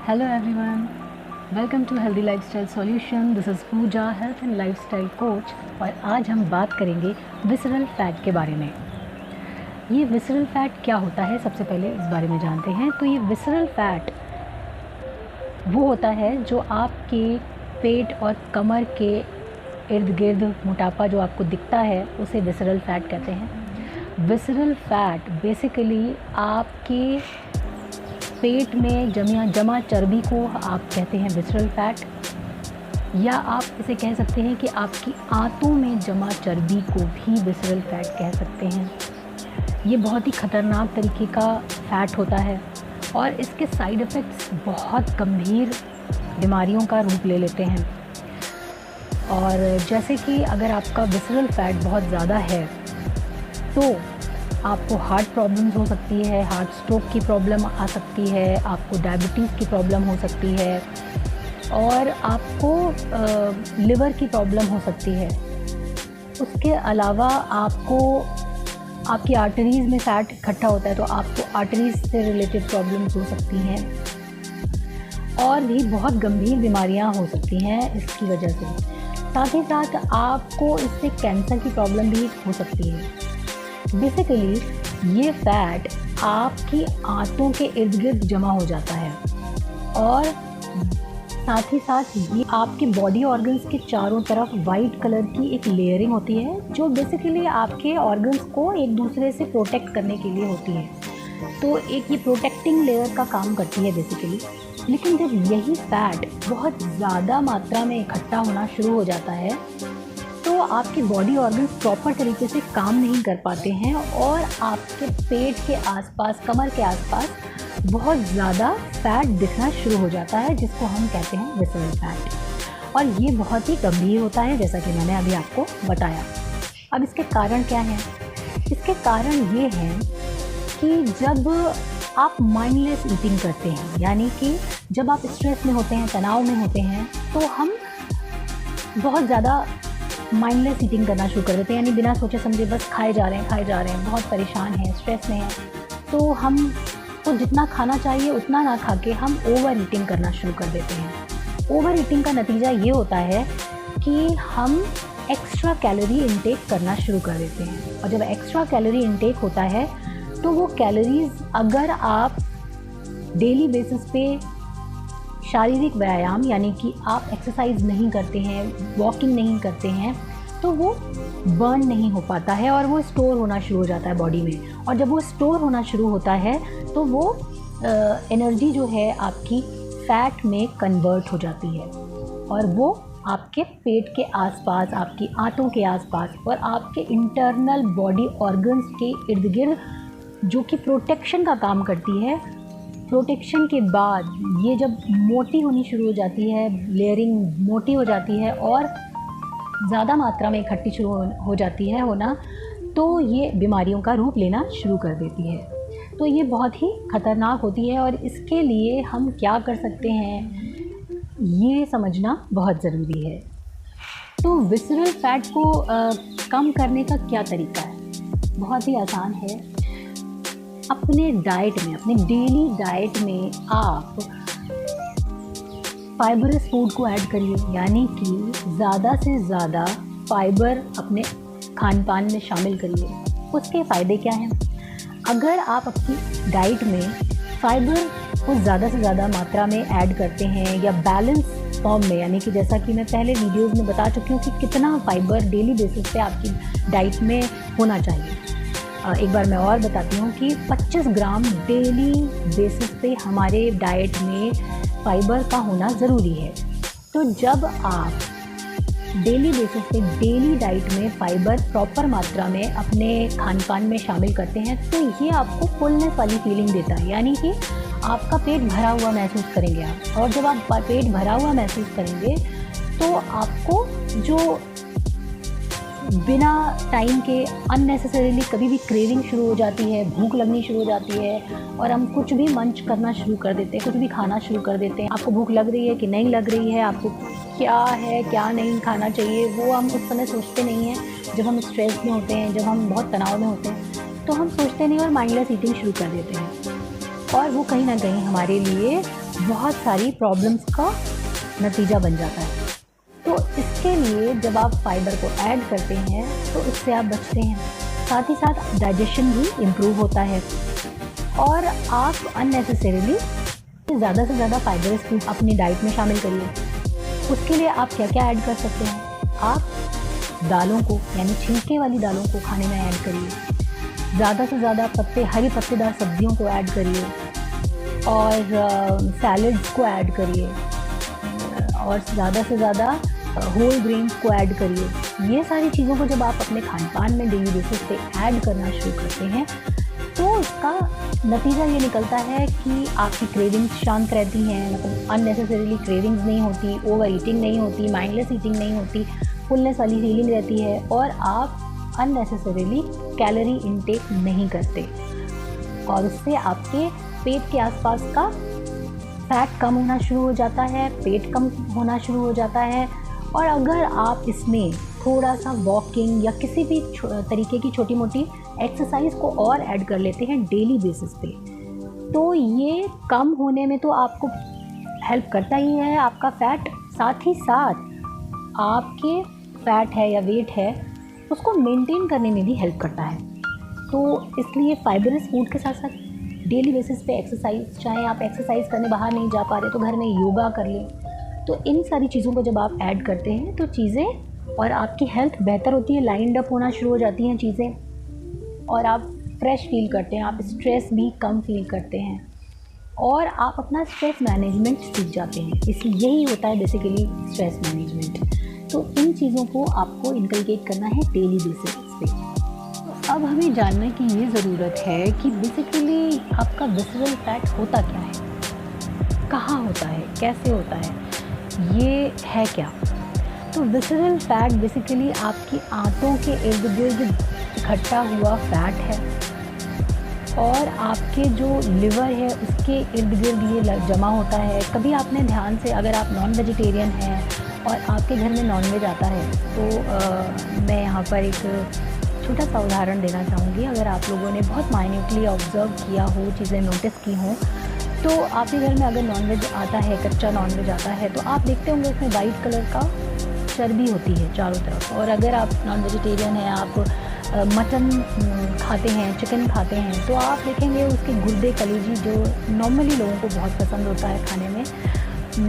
Hello everyone, welcome to Healthy Lifestyle Solution. This is Pooja, Health and Lifestyle Coach और आज हम बात करेंगे विसरल फैट के बारे में। ये विसरल फैट क्या होता है, सबसे पहले इस बारे में जानते हैं। तो ये विसरल फैट वो होता है जो आपके पेट और कमर के इर्द गिर्द मोटापा जो आपको दिखता है उसे विसरल फैट कहते हैं। विसरल फैट बेसिकली आपके पेट में जमा चर्बी को आप कहते हैं विसरल फैट, या आप इसे कह सकते हैं कि आपकी आंतों में जमा चर्बी को भी विसरल फैट कह सकते हैं। ये बहुत ही ख़तरनाक तरीके का फैट होता है और इसके साइड इफ़ेक्ट्स बहुत गंभीर बीमारियों का रूप ले लेते हैं। और जैसे कि अगर आपका विसरल फैट बहुत ज़्यादा है तो आपको हार्ट प्रॉब्लम्स हो सकती है, हार्ट स्ट्रोक की प्रॉब्लम आ सकती है, आपको डायबिटीज़ की प्रॉब्लम हो सकती है और आपको लिवर की प्रॉब्लम हो सकती है। उसके अलावा आपको आपकी आर्टरीज़ में फैट इकट्ठा होता है तो आपको आर्टरीज़ से रिलेटेड प्रॉब्लम्स हो सकती हैं और भी बहुत गंभीर बीमारियां हो सकती हैं इसकी वजह से। साथ ही साथ आपको इससे कैंसर की प्रॉब्लम भी हो सकती है। बेसिकली ये फैट आपकी आंतों के इर्द गिर्द जमा हो जाता है और साथ ही साथ ये आपके बॉडी ऑर्गन्स के चारों तरफ वाइट कलर की एक लेयरिंग होती है जो बेसिकली आपके ऑर्गन्स को एक दूसरे से प्रोटेक्ट करने के लिए होती है। तो एक ये प्रोटेक्टिंग लेयर का काम करती है बेसिकली। लेकिन जब यही फैट बहुत ज़्यादा मात्रा में इकट्ठा होना शुरू हो जाता है तो आपके बॉडी ऑर्गन्स प्रॉपर तरीके से काम नहीं कर पाते हैं और आपके पेट के आसपास, कमर के आसपास बहुत ज़्यादा फैट दिखना शुरू हो जाता है जिसको हम कहते हैं विसरल फैट। और ये बहुत ही गंभीर होता है जैसा कि मैंने अभी आपको बताया। अब इसके कारण क्या हैं? इसके कारण ये हैं कि जब आप माइंडलेस ईटिंग करते हैं, यानी कि जब आप स्ट्रेस में होते हैं, तनाव में होते हैं, तो हम बहुत ज़्यादा माइंडलेस ईटिंग करना शुरू कर देते हैं, यानी बिना सोचे समझे बस खाए जा रहे हैं, बहुत परेशान हैं, स्ट्रेस में हैं, तो हम तो जितना खाना चाहिए उतना ना खा के हम ओवर ईटिंग करना शुरू कर देते हैं। ओवर ईटिंग का नतीजा ये होता है कि हम एक्स्ट्रा कैलोरी इनटेक करना शुरू कर देते हैं और जब एक्स्ट्रा कैलोरी इनटेक होता है तो वो कैलोरीज अगर आप डेली बेसिस पे शारीरिक व्यायाम यानी कि आप एक्सरसाइज नहीं करते हैं, वॉकिंग नहीं करते हैं, तो वो बर्न नहीं हो पाता है और वो स्टोर होना शुरू हो जाता है बॉडी में। और जब वो स्टोर होना शुरू होता है तो वो एनर्जी जो है आपकी फैट में कन्वर्ट हो जाती है और वो आपके पेट के आसपास, आपकी आंतों के आसपास और आपके इंटरनल बॉडी ऑर्गन्स के इर्द गिर्द जो कि प्रोटेक्शन का काम करती है, प्रोटेक्शन के बाद ये जब मोटी होनी शुरू हो जाती है, लेयरिंग मोटी हो जाती है और ज़्यादा मात्रा में इकट्ठी शुरू हो जाती है होना, तो ये बीमारियों का रूप लेना शुरू कर देती है। तो ये बहुत ही ख़तरनाक होती है और इसके लिए हम क्या कर सकते हैं ये समझना बहुत ज़रूरी है। तो विसरल फैट को कम करने का क्या तरीका है? बहुत ही आसान है। अपने डाइट में, अपने डेली डाइट में आप फाइबरस फूड को ऐड करिए, यानी कि ज़्यादा से ज़्यादा फाइबर अपने खान पान में शामिल करिए। उसके फ़ायदे क्या हैं? अगर आप अपनी डाइट में फाइबर को ज़्यादा से ज़्यादा मात्रा में ऐड करते हैं या बैलेंस फॉर्म में, यानी कि जैसा कि मैं पहले वीडियोज़ में बता चुकी हूँ कि कितना फाइबर डेली बेसिस पे आपकी डाइट में होना चाहिए। एक बार मैं और बताती हूँ कि 25 ग्राम डेली बेसिस पे हमारे डाइट में फाइबर का होना ज़रूरी है। तो जब आप डेली बेसिस पे डेली डाइट में फाइबर प्रॉपर मात्रा में अपने खान पान में शामिल करते हैं तो ये आपको फुलनेस वाली फीलिंग देता है, यानी कि आपका पेट भरा हुआ महसूस करेंगे आप। और जब आप पेट भरा हुआ महसूस करेंगे तो आपको जो बिना टाइम के अननेसेसरीली कभी भी क्रेविंग शुरू हो जाती है, भूख लगनी शुरू हो जाती है और हम कुछ भी मंच करना शुरू कर देते हैं, कुछ भी खाना शुरू कर देते हैं। आपको भूख लग रही है कि नहीं लग रही है, आपको क्या है क्या नहीं खाना चाहिए वो हम उस समय सोचते नहीं हैं। जब हम स्ट्रेस में होते हैं, जब हम बहुत तनाव में होते हैं तो हम सोचते नहीं और माइंडलेस ईटिंग शुरू कर देते हैं और वो कहीं ना कहीं हमारे लिए बहुत सारी प्रॉब्लम्स का नतीजा बन जाता है। तो इसके लिए जब आप फाइबर को ऐड करते हैं तो इससे आप बचते हैं। साथ ही साथ डाइजेशन भी इम्प्रूव होता है और आप अननेसेसरीली ज़्यादा से ज़्यादा फाइबरस फूड अपनी डाइट में शामिल करिए। उसके लिए आप क्या क्या ऐड कर सकते हैं? आप दालों को यानी छिलके वाली दालों को खाने में ऐड करिए। ज़्यादा से ज़्यादा हरी पत्तेदार सब्जियों को ऐड करिए और सैलड्स को ऐड करिए और ज़्यादा से ज़्यादा होल ग्रेन्स को ऐड करिए। ये सारी चीज़ों को जब आप अपने खान पान में डेली बेसिस पे ऐड करना शुरू करते हैं तो इसका नतीजा ये निकलता है कि आपकी क्रेविंग्स शांत रहती हैं, मतलब अननेसेसरीली क्रेविंग्स नहीं होती, ओवर ईटिंग नहीं होती, माइंडलेस ईटिंग नहीं होती, फुलनेस वाली फीलिंग रहती है और आप अननेसेसरीली कैलोरी इनटेक नहीं करते और उससे आपके पेट के आसपास का फैट कम होना शुरू हो जाता है, पेट कम होना शुरू हो जाता है। और अगर आप इसमें थोड़ा सा वॉकिंग या किसी भी तरीके की छोटी मोटी एक्सरसाइज को और ऐड कर लेते हैं डेली बेसिस पे तो ये कम होने में तो आपको हेल्प करता ही है आपका फैट, साथ ही साथ आपके फैट है या वेट है उसको मेंटेन करने में भी हेल्प करता है। तो इसलिए फाइबरस फूड के साथ साथ डेली बेसिस पे एक्सरसाइज, चाहे आप एक्सरसाइज करने बाहर नहीं जा पा रहे तो घर में योगा कर लें। तो इन सारी चीज़ों को जब आप ऐड करते हैं तो चीज़ें और आपकी हेल्थ बेहतर होती है, लाइंड अप होना शुरू हो जाती हैं चीज़ें और आप फ्रेश फील करते हैं, आप स्ट्रेस भी कम फील करते हैं और आप अपना स्ट्रेस मैनेजमेंट सीख जाते हैं। इसलिए यही होता है बेसिकली स्ट्रेस मैनेजमेंट। तो इन चीज़ों को आपको इनकलकेट करना है डेली बेसिस पे। अब हमें जानने की ये ज़रूरत है कि बेसिकली आपका विसरल फैट होता क्या है, कहाँ होता है, कैसे होता है, ये है क्या? तो विसरल फैट बेसिकली आपकी आंतों के इर्द गिर्द इकट्ठा हुआ फैट है और आपके जो लिवर है उसके इर्द गिर्द ये जमा होता है। कभी आपने ध्यान से, अगर आप नॉन वेजिटेरियन हैं और आपके घर में नॉनवेज आता है तो मैं यहाँ पर एक छोटा सा उदाहरण देना चाहूँगी। अगर आप लोगों ने बहुत माइन्यूटली ऑब्ज़र्व किया हो, चीज़ें नोटिस की हों, तो आपके घर में अगर नॉनवेज आता है, कच्चा नॉनवेज आता है तो आप देखते होंगे उसमें वाइट कलर का चर्बी होती है चारों तरफ। और अगर आप नॉन वेजिटेरियन हैं, आप मटन खाते हैं, चिकन खाते हैं, तो आप देखेंगे उसके गुर्दे, कलेजी जो नॉर्मली लोगों को बहुत पसंद होता है खाने में,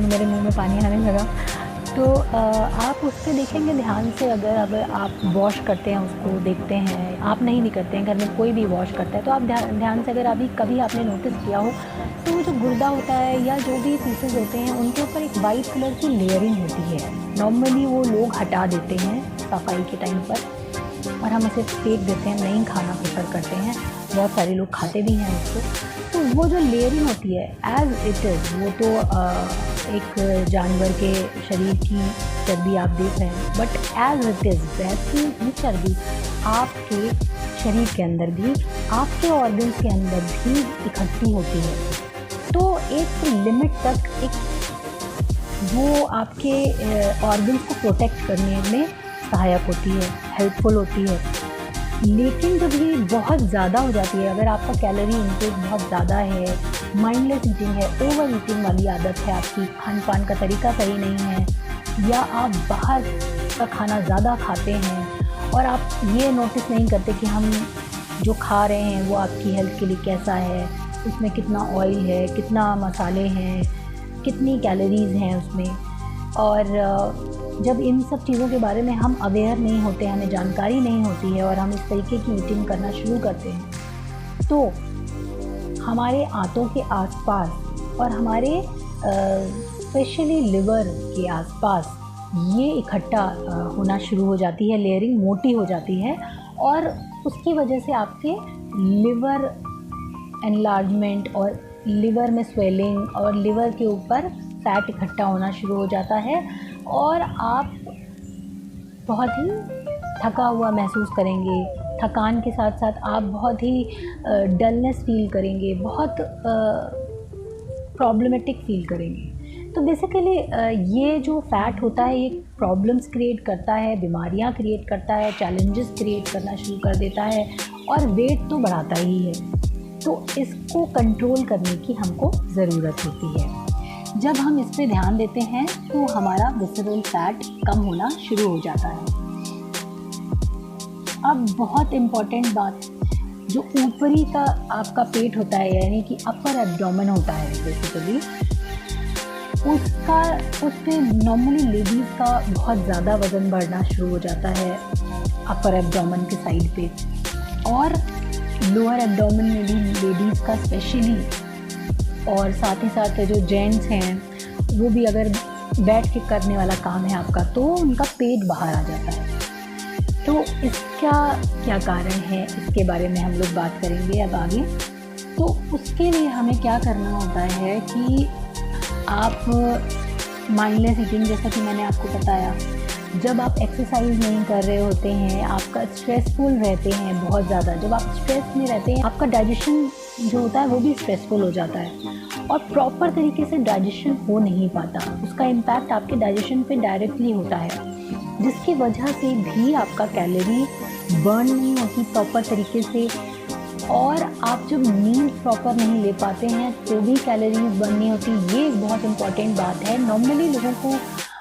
मेरे मुंह में पानी आने लगा, तो आप उससे देखेंगे ध्यान से। अगर आप वॉश करते हैं उसको देखते हैं, आप नहीं भी करते हैं, घर में कोई भी वॉश करता है तो आप ध्यान से अगर कभी आपने नोटिस किया हो तो वो जो गुर्दा होता है या जो भी पीसेस होते हैं उनके ऊपर एक वाइट कलर की लेयरिंग होती है। नॉर्मली वो लोग हटा देते हैं सफाई के टाइम पर और हम इसे फेंक देते हैं, नहीं खाना प्रेफर करते हैं। बहुत सारे लोग खाते भी हैं उसको। तो वो जो लेयरिंग होती है एज इट इज़, वो तो एक जानवर के शरीर की चर्बी आप देख रहे हैं, बट एज इट इज़ वैसी ही चर्बी आपके शरीर के अंदर भी, आपके ऑर्गन्स के अंदर भी इकट्ठी होती है। तो एक लिमिट तक वो आपके ऑर्गन्स को प्रोटेक्ट करने में सहायक होती है, हेल्पफुल होती है। लेकिन जब ये बहुत ज़्यादा हो जाती है, अगर आपका कैलोरी इनटेक बहुत ज़्यादा है, माइंडलेस ईटिंग है, ओवर ईटिंग वाली आदत है, आपकी खान पान का तरीका सही नहीं है, या आप बाहर का खाना ज़्यादा खाते हैं और आप ये नोटिस नहीं करते कि हम जो खा रहे हैं वो आपकी हेल्थ के लिए कैसा है, उसमें कितना ऑयल है, कितना मसाले हैं, कितनी कैलोरीज़ हैं उसमें। और जब इन सब चीज़ों के बारे में हम अवेयर नहीं होते, हमें जानकारी नहीं होती है और हम इस तरीके की ईटिंग करना शुरू करते हैं तो हमारे आंतों के आसपास और हमारे स्पेशली लिवर के आसपास ये इकट्ठा होना शुरू हो जाती है, लेयरिंग मोटी हो जाती है और उसकी वजह से आपके लिवर एनलार्जमेंट और लिवर में स्वेलिंग और लिवर के ऊपर फैट इकट्ठा होना शुरू हो जाता है और आप बहुत ही थका हुआ महसूस करेंगे। थकान के साथ साथ आप बहुत ही डलनेस फील करेंगे, बहुत प्रॉब्लमेटिक फील करेंगे। तो बेसिकली ये जो फैट होता है ये प्रॉब्लम्स क्रिएट करता है, बीमारियां क्रिएट करता है, चैलेंजेस क्रिएट करना शुरू कर देता है और वेट तो बढ़ाता ही है। तो इसको कंट्रोल करने की हमको ज़रूरत होती है। जब हम इस पे ध्यान देते हैं तो हमारा विसरल फैट कम होना शुरू हो जाता है। अब बहुत इम्पॉर्टेंट बात, जो ऊपरी का आपका पेट होता है यानी कि अपर एब्डोमेन होता है बेसिकली, उस पे नॉर्मली लेडीज़ का बहुत ज़्यादा वज़न बढ़ना शुरू हो जाता है अपर एब्डोमेन के साइड पे, और लोअर एब्डोमेन में भी लेडीज़ का स्पेशली, और साथ ही साथ जो जेंट्स हैं वो भी अगर बैठ के करने वाला काम है आपका तो उनका पेट बाहर आ जाता है। तो इसका क्या कारण है, इसके बारे में हम लोग बात करेंगे अब आगे। तो उसके लिए हमें क्या करना होता है कि आप माइंडलेस ईटिंग, जैसा कि मैंने आपको बताया, जब आप एक्सरसाइज नहीं कर रहे होते हैं, आपका स्ट्रेसफुल रहते हैं बहुत ज़्यादा, जब आप स्ट्रेस में रहते हैं आपका डाइजेशन जो होता है वो भी स्ट्रेसफुल हो जाता है और प्रॉपर तरीके से डाइजेशन हो नहीं पाता। उसका इम्पैक्ट आपके डाइजेशन पे डायरेक्टली होता है, जिसकी वजह से भी आपका कैलोरी बर्न नहीं होती प्रॉपर तरीके से, और आप जब नींद प्रॉपर नहीं ले पाते हैं तो भी कैलोरीज बर्न नहीं होती। ये एक बहुत इम्पॉर्टेंट बात है। नॉर्मली लोगों को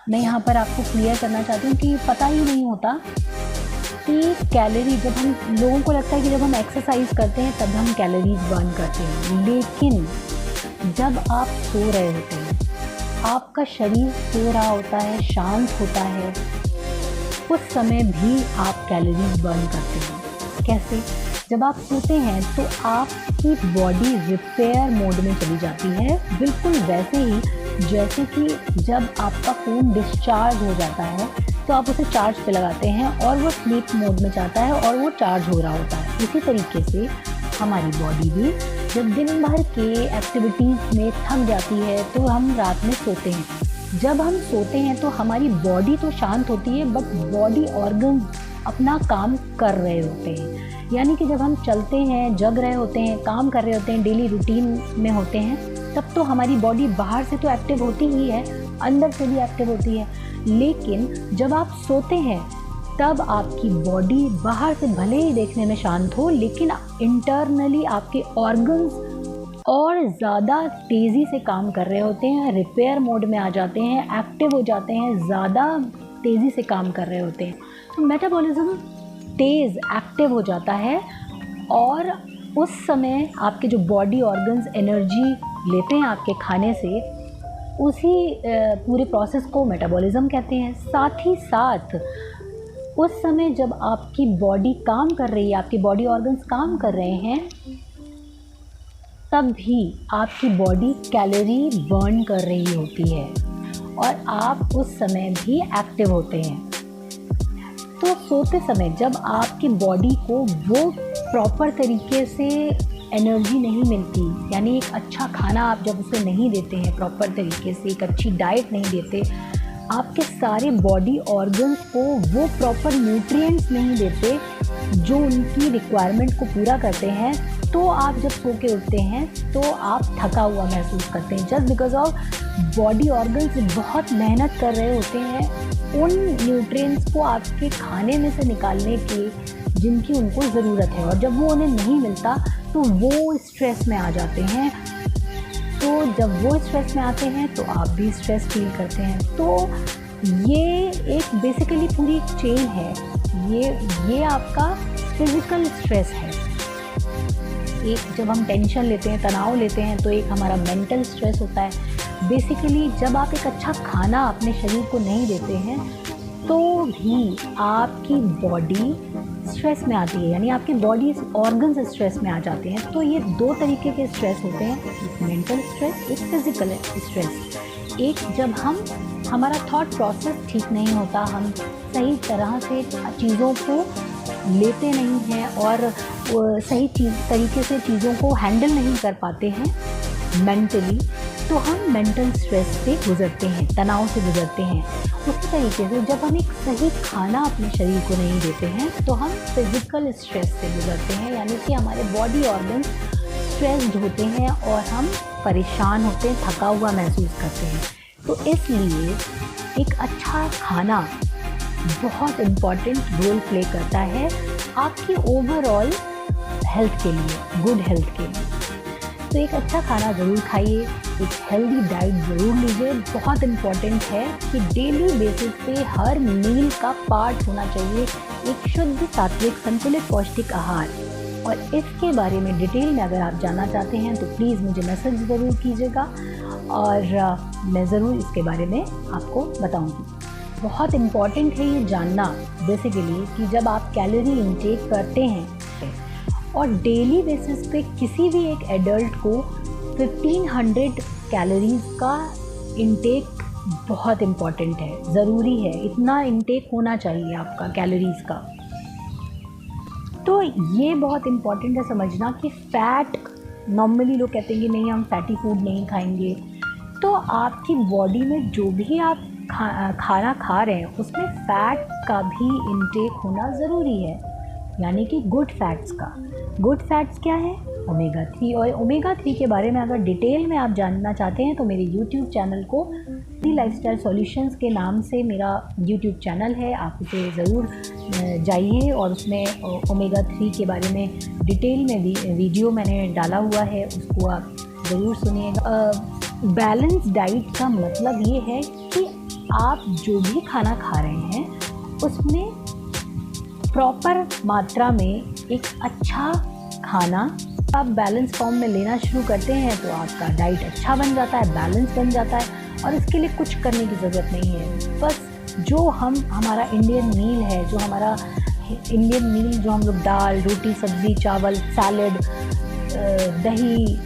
मैं यहाँ पर आपको क्लियर करना चाहती हूँ कि पता ही नहीं होता कि कैलोरी, जब हम लोगों को लगता है कि जब हम एक्सरसाइज करते हैं तब हम कैलोरीज बर्न करते हैं, लेकिन जब आप सो रहे होते हैं, आपका शरीर सो रहा होता है, शांत होता है, उस समय भी आप कैलोरीज बर्न करते हैं। कैसे? जब आप सोते हैं तो आपकी बॉडी रिपेयर मोड में चली जाती है, बिल्कुल वैसे ही जैसे कि जब आपका फ़ोन डिस्चार्ज हो जाता है तो आप उसे चार्ज पे लगाते हैं और वो स्लीप मोड में जाता है और वो चार्ज हो रहा होता है। इसी तरीके से हमारी बॉडी भी जब दिन भर के एक्टिविटीज़ में थक जाती है तो हम रात में सोते हैं। जब हम सोते हैं तो हमारी बॉडी तो शांत होती है, बट बॉडी ऑर्गन्स अपना काम कर रहे होते हैं। यानी कि जब हम चलते हैं, जग रहे होते हैं, काम कर रहे होते हैं, डेली रूटीन में होते हैं, तब तो हमारी बॉडी बाहर से तो एक्टिव होती ही है, अंदर से भी एक्टिव होती है। लेकिन जब आप सोते हैं तब आपकी बॉडी बाहर से भले ही देखने में शांत हो, लेकिन इंटरनली आपके ऑर्गन्स और ज़्यादा तेज़ी से काम कर रहे होते हैं, रिपेयर मोड में आ जाते हैं, एक्टिव हो जाते हैं, ज़्यादा तेज़ी से काम कर रहे होते हैं। तो मेटाबॉलिज्म तेज़ एक्टिव हो जाता है और उस समय आपके जो बॉडी ऑर्गन्स एनर्जी लेते हैं आपके खाने से, उसी पूरे प्रोसेस को मेटाबॉलिज्म कहते हैं। साथ ही साथ उस समय जब आपकी बॉडी काम कर रही है, आपके बॉडी ऑर्गन्स काम कर रहे हैं, तब भी आपकी बॉडी कैलोरी बर्न कर रही होती है और आप उस समय भी एक्टिव होते हैं। तो सोते समय जब आपकी बॉडी को वो प्रॉपर तरीके से एनर्जी नहीं मिलती, यानी एक अच्छा खाना आप जब उसे नहीं देते हैं प्रॉपर तरीके से, एक अच्छी डाइट नहीं देते, आपके सारे बॉडी ऑर्गन्स को वो प्रॉपर न्यूट्रिएंट्स नहीं देते जो उनकी रिक्वायरमेंट को पूरा करते हैं, तो आप जब सो के उठते हैं तो आप थका हुआ महसूस करते हैं। Just because of body organs बहुत मेहनत कर रहे होते हैं उन न्यूट्रिएंट्स को आपके खाने में से निकालने के जिनकी उनको ज़रूरत है, और जब वो उन्हें नहीं मिलता तो वो स्ट्रेस में आ जाते हैं। तो जब वो स्ट्रेस में आते हैं तो आप भी स्ट्रेस फील करते हैं। तो ये एक बेसिकली पूरी एक चेन है। ये आपका फिज़िकल स्ट्रेस है। एक जब हम टेंशन लेते हैं, तनाव लेते हैं, तो एक हमारा मेंटल स्ट्रेस होता है। बेसिकली जब आप एक अच्छा खाना अपने शरीर को नहीं देते हैं तो भी आपकी बॉडी स्ट्रेस में आती है, यानी आपकी बॉडी ऑर्गन्स स्ट्रेस में आ जाते हैं। तो ये दो तरीके के स्ट्रेस होते हैं, एक मेंटल स्ट्रेस, एक फिज़िकल स्ट्रेस। एक जब हमारा थॉट प्रोसेस ठीक नहीं होता, हम सही तरह से चीज़ों को लेते नहीं हैं और सही तरीके से चीज़ों को हैंडल नहीं कर पाते हैं मेंटली, तो हम मेंटल स्ट्रेस से गुज़रते हैं, तनाव से गुज़रते हैं। उसी तरीके से जब हम एक सही खाना अपने शरीर को नहीं देते हैं तो हम फिज़िकल स्ट्रेस से गुज़रते हैं, यानी कि हमारे बॉडी ऑर्गन स्ट्रेस्ड होते हैं और हम परेशान होते हैं, थका हुआ महसूस करते हैं। तो इसलिए एक अच्छा खाना बहुत इम्पॉर्टेंट रोल प्ले करता है आपकी ओवरऑल हेल्थ के लिए, गुड हेल्थ के लिए। तो एक अच्छा खाना ज़रूर खाइए, एक हेल्दी डाइट ज़रूर लीजिए। बहुत इम्पॉर्टेंट है कि डेली बेसिस पे हर मील का पार्ट होना चाहिए एक शुद्ध सात्विक संतुलित पौष्टिक आहार। और इसके बारे में डिटेल में अगर आप जानना चाहते हैं तो प्लीज़ मुझे मैसेज ज़रूर कीजिएगा और मैं ज़रूर इसके बारे में आपको बताऊंगी। बहुत इम्पॉर्टेंट है ये जानना बेसिकली कि जब आप कैलोरी इंटेक करते हैं और डेली बेसिस पे किसी भी एक एडल्ट को 1500 कैलोरीज का इंटेक बहुत इम्पॉर्टेंट है, ज़रूरी है, इतना इंटेक होना चाहिए आपका कैलोरीज़ का। तो ये बहुत इम्पॉर्टेंट है समझना कि फ़ैट, नॉर्मली लोग कहते हैं कि नहीं हम फैटी फूड नहीं खाएंगे, तो आपकी बॉडी में जो भी आप खाना खा रहे हैं उसमें फ़ैट का भी इंटेक होना ज़रूरी है, यानी कि गुड फैट्स का। गुड फैट्स क्या है? ओमेगा 3। और ओमेगा 3 के बारे में अगर डिटेल में आप जानना चाहते हैं तो मेरे यूट्यूब चैनल को हेल्दी लाइफस्टाइल सॉल्यूशंस के नाम से मेरा यूट्यूब चैनल है, आप उसे ज़रूर जाइए और उसमें ओमेगा 3 के बारे में डिटेल में वीडियो मैंने डाला हुआ है, उसको आप ज़रूर सुनिएगा। बैलेंस डाइट का मतलब ये है कि आप जो भी खाना खा रहे हैं उसमें प्रॉपर मात्रा में एक अच्छा खाना आप बैलेंस फॉर्म में लेना शुरू करते हैं तो आपका डाइट अच्छा बन जाता है, बैलेंस बन जाता है और इसके लिए कुछ करने की ज़रूरत नहीं है। बस जो हमारा इंडियन मील है, जो हमारा इंडियन मील जो हम लोग दाल, रोटी, सब्ज़ी, चावल, सैलड, दही,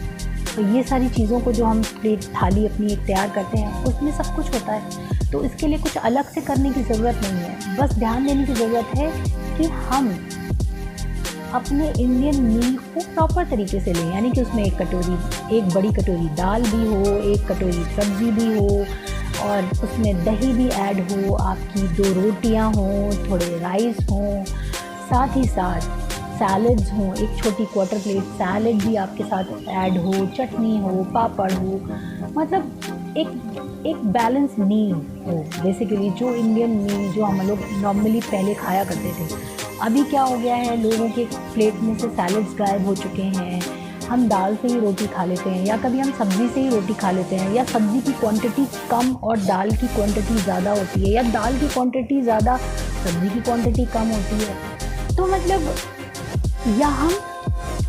तो ये सारी चीज़ों को जो हम प्लेट थाली अपनी एक तैयार करते हैं उसमें सब कुछ होता है। तो इसके लिए कुछ अलग से करने की ज़रूरत नहीं है, बस ध्यान देने की ज़रूरत है कि हम अपने इंडियन मील को प्रॉपर तरीके से लें, यानी कि उसमें एक बड़ी कटोरी दाल भी हो, एक कटोरी सब्ज़ी भी हो और उसमें दही भी ऐड हो, आपकी 2 रोटियां हों, थोड़े राइस हों, साथ ही साथ सैलड्स हों, एक छोटी क्वार्टर प्लेट सैलड भी आपके साथ ऐड हो, चटनी हो, पापड़ हो, मतलब एक बैलेंस मील हो बेसिकली, जो इंडियन मील जो हम लोग नॉर्मली पहले खाया करते थे। अभी क्या हो गया है, लोगों के प्लेट में से सैलड्स गायब हो चुके हैं, हम दाल से ही रोटी खा लेते हैं या कभी हम सब्ज़ी से ही रोटी खा लेते हैं, या सब्ज़ी की क्वांटिटी कम और दाल की क्वांटिटी ज़्यादा होती है, या दाल की क्वांटिटी ज़्यादा सब्ज़ी की क्वांटिटी कम होती है। तो मतलब या हम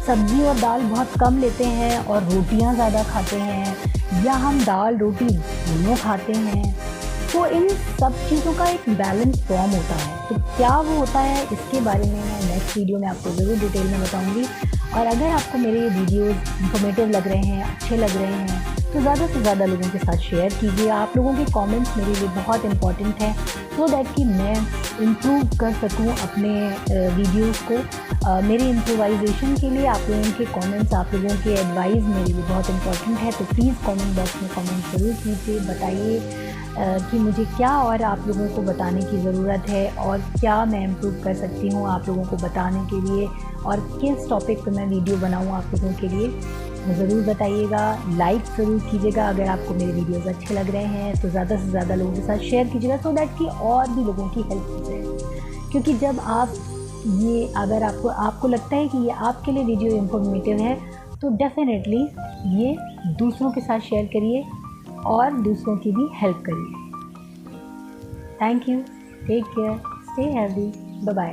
सब्ज़ी और दाल बहुत कम लेते हैं और रोटियां ज़्यादा खाते हैं, या हम दाल रोटी दोनों खाते हैं। तो इन सब चीज़ों का एक बैलेंस फॉर्म होता है। तो क्या वो होता है इसके बारे में मैं नेक्स्ट वीडियो में आपको ज़रूर डिटेल में बताऊंगी। और अगर आपको मेरे ये वीडियोज़ इन्फॉर्मेटिव लग रहे हैं, अच्छे लग रहे हैं, तो ज़्यादा से ज़्यादा लोगों के साथ शेयर कीजिए। आप लोगों के कमेंट्स मेरे लिए बहुत इंपॉर्टेंट हैं, सो दैट कि मैं इम्प्रूव कर सकूं अपने वीडियोज़ को। मेरे इम्प्रोवाइजेशन के लिए आप लोगों के कमेंट्स, आप लोगों के एडवाइस मेरे लिए बहुत इंपॉर्टेंट है। तो प्लीज़ कमेंट बॉक्स में कमेंट ज़रूर कीजिए, बताइए कि मुझे क्या और आप लोगों को बताने की ज़रूरत है और क्या मैं इम्प्रूव कर सकती हूँ आप लोगों को बताने के लिए, और किस टॉपिक पर मैं वीडियो बनाऊँ आप लोगों के लिए, ज़रूर बताइएगा। लाइक ज़रूर कीजिएगा अगर आपको मेरे वीडियोज़ अच्छे लग रहे हैं, तो ज़्यादा से ज़्यादा लोगों के साथ शेयर कीजिएगा, सो दैट कि और भी लोगों की हेल्प हो जाए। क्योंकि जब आप ये अगर आपको लगता है कि ये आपके लिए वीडियो इन्फॉर्मेटिव है, तो डेफिनेटली ये दूसरों के साथ शेयर करिए और दूसरों की भी हेल्प करिए। Thank you, take care, stay healthy, bye bye.